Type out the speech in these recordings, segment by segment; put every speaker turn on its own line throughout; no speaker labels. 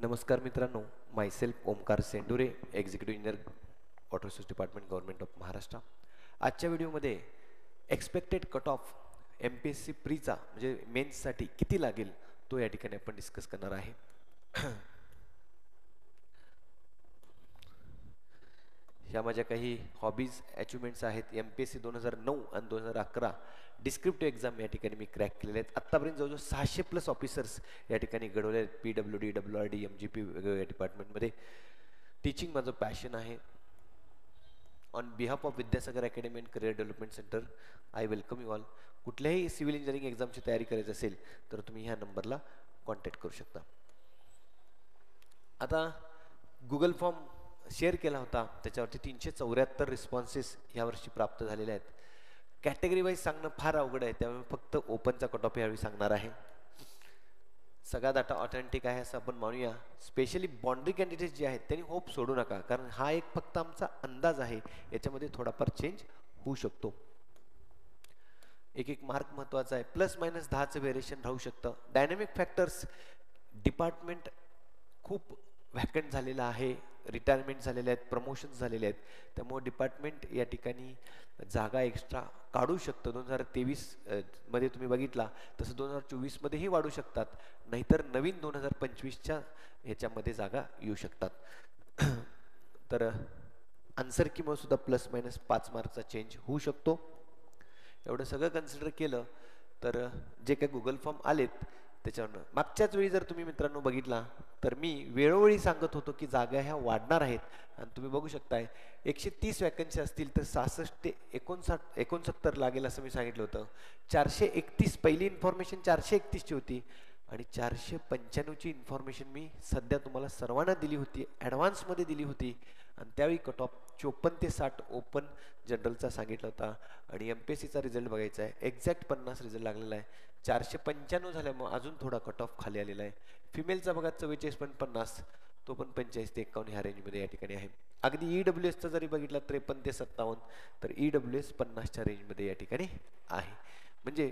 नमस्कार मित्रांनो, myself Omkar Sendure, executive engineer water resource department government of Maharashtra. आजच्या व्हिडिओमध्ये एक्सपेक्टेड कट ऑफ MPSC प्रीचा म्हणजे मेन्ससाठी किती लागेल तो या ठिकाणी आपण डिस्कस करणार आहे. ह्या माझ्या काही हॉबीज अचिव्हमेंट्स आहेत. MPSC 2009 आणि 2011 डिस्क्रिप्टिव्ह एक्झाम या ठिकाणी मी क्रॅक केलेले आहेत. आत्तापर्यंत जवळजवळ 600+ ऑफिसर्स या ठिकाणी घडवले आहेत. PWD, WRD, MGP वेगवेगळ्या डिपार्टमेंटमध्ये. टीचिंग माझं पॅशन आहे. On behalf of Vidyasagar academy and career development centre I welcome you all. कुठल्याही सिव्हिल इंजिनिअरिंग एक्झामची तयारी करायची असेल तर तुम्ही ह्या नंबरला कॉन्टॅक्ट करू शकता. आता गुगल फॉर्म शेअर केला होता, त्याच्यावरती 374 रिस्पॉन्सेस यावर्षी प्राप्त झालेले आहेत. कॅटेगरी वाईज सांगणं फार अवघड आहे, त्यामुळे फक्त ओपनचा कट ऑफ यावेळी सांगणार आहे. सगळा डाटा ऑथेंटिक आहे असं आपण मानूया. स्पेशली बाउंड्री कॅन्डिडेट जे आहेत त्यांनी होप सोडू नका, कारण हा एक फक्त आमचा अंदाज आहे. याच्यामध्ये थोडाफार चेंज होऊ शकतो. एक मार्क महत्वाचा आहे. ±10चं व्हेरिएशन राहू शकतं. डायनॅमिक फॅक्टर्स, डिपार्टमेंट खूप व्हॅकंट झालेला आहे, रिटायरमेंट झालेले आहेत, प्रमोशन्स झालेले आहेत. त्यामुळे डिपार्टमेंट या ठिकाणी जागा एक्स्ट्रा काढू शकतं. 2023 मध्ये तुम्ही बघितला तसं 2024 मध्येही वाढू शकतात, नाहीतर नवीन 2025च्या ह्याच्यामध्ये जागा येऊ शकतात. तर आन्सर किंवा सुद्धा ±5 मार्कचा चेंज होऊ शकतो. एवढं सगळं कन्सिडर केलं तर जे काही गुगल फॉर्म आलेत त्याच्यावर मागच्याच वेळी जर तुम्ही मित्रांनो बघितला तर मी वेळोवेळी सांगत होतो की जागा ह्या वाढणार आहेत. आणि तुम्ही बघू शकताय 130 वॅकन्सी असतील तर 66 ते 69 लागेल असं मी सांगितलं होतं. 431 पहिली इन्फॉर्मेशन 431ची होती आणि 495ची इन्फॉर्मेशन मी सध्या तुम्हाला सर्वांना दिली होती, ॲडव्हान्समध्ये दिली होती. आणि त्यावेळी कट ऑफ 54 ते 60 ओपन जनरलचा सांगितला होता. आणि MPSCचा रिझल्ट बघायचा आहे, एक्झॅक्ट 50 रिझल्ट लागलेला आहे. 495 झाल्यामुळे अजून थोडा कट ऑफ खाली आलेला आहे. फिमेलचा बघा 44.50, तो पण 45 ते 51 ह्या रेंजमध्ये या ठिकाणी आहे. अगदी EWSचा जरी बघितला 53 ते 57, तर EWS 50च्या रेंजमध्ये या ठिकाणी आहे. म्हणजे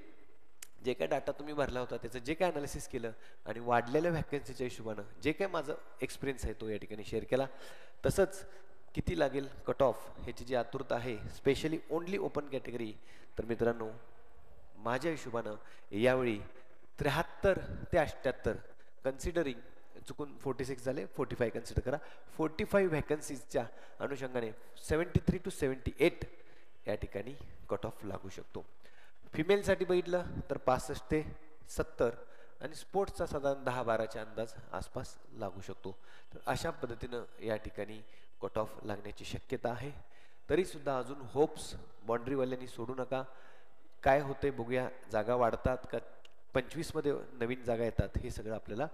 जे काय डाटा तुम्ही भरला होता त्याचं जे काय अनालिसिस केलं आणि वाढलेल्या व्हॅकन्सीच्या हिशोबानं जे काय माझं एक्सपिरियन्स आहे तो या ठिकाणी शेअर केला. तसंच किती लागेल कट ऑफ ह्याची जी आतुरता आहे, स्पेशली ओनली ओपन कॅटेगरी, तर मित्रांनो माझ्या हिशोबानं यावेळी 73 ते 78 कन्सिडरिंग, चुकून 46 झाले, 45 कन्सिडर करा. 45 व्हॅकन्सीजच्या अनुषंगाने 73 to 78 या ठिकाणी कट ऑफ लागू शकतो. फिमेलसाठी बघितलं तर 65 ते 70 आणि स्पोर्ट्सचा साधारण 10-12च्या अंदाज आसपास लागू शकतो. तर अशा पद्धतीनं या ठिकाणी कट ऑफ लागण्याची शक्यता आहे. तरीसुद्धा अजून होप्स बाउंड्रीवाल्यांनी सोडू नका. काय होतंय बघूया, जागा वाढतात का 25 मध्ये नवीन जागा येतात, हे सगळं आपल्याला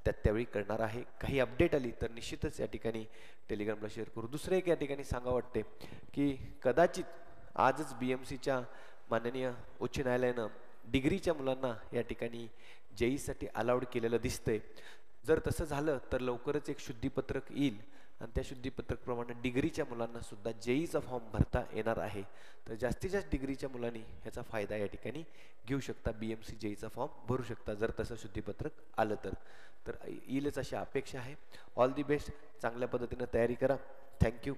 त्यावेळी कळणार आहे. काही अपडेट आली तर निश्चितच या ठिकाणी टेलिग्रामला शेअर करू. दुसरं एक या ठिकाणी सांगा वाटते की कदाचित आजच BMCच्या माननीय उच्च न्यायालयानं डिग्रीच्या मुलांना या ठिकाणी JEEसाठी अलाउड केलेलं दिसतंय. जर तसं झालं तर लवकरच एक शुद्धीपत्रक येईल आणि त्या शुद्धीपत्रकप्रमाणे डिग्रीच्या मुलांना सुद्धा JEEचा फॉर्म भरता येणार आहे. तर जास्तीत जास्त डिग्रीच्या मुलांनी ह्याचा फायदा या ठिकाणी घेऊ शकता. BMC JEEचा फॉर्म भरू शकता जर तसं शुद्धीपत्रक आलं तर येईलच अशी अपेक्षा आहे. All the best. चांगल्या पद्धतीनं तयारी करा. थँक्यू.